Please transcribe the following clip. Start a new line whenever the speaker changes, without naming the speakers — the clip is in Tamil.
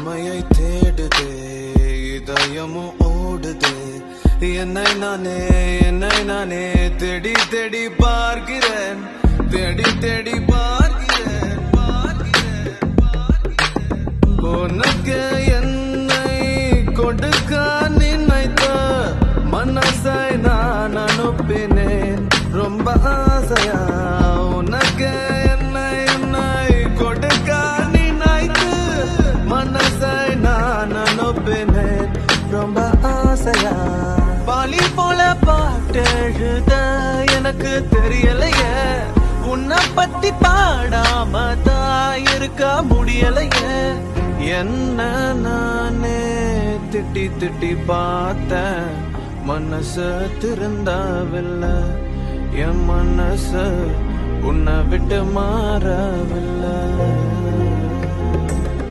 உண்மையை தேடுதே இதயமும் ஓடுதே என்னை நானே தேடி தேடி பார்க்கிறேன் தேடி தேடி பார்க்கிறேன் உனக்கு என்னை கொடுக்க நினைத்த மனசை நான் அனுப்பினேன் ரொம்ப ஆசையா உனக்கு என்னை கொடுக்க நினைத்து மனசை நான் அனுப்பினேன் ரொம்ப ஆசையா பாலி போல பாட்டெழுத எனக்கு தெரியலையே உன்னை பத்தி பாடாம தான் இருக்க முடியலையே என்ன நானே திட்டி திட்டி பார்த்தேன் மனசு திருந்தாவில்லை என் மனசு உன்னை விட்டு மாறவில்லை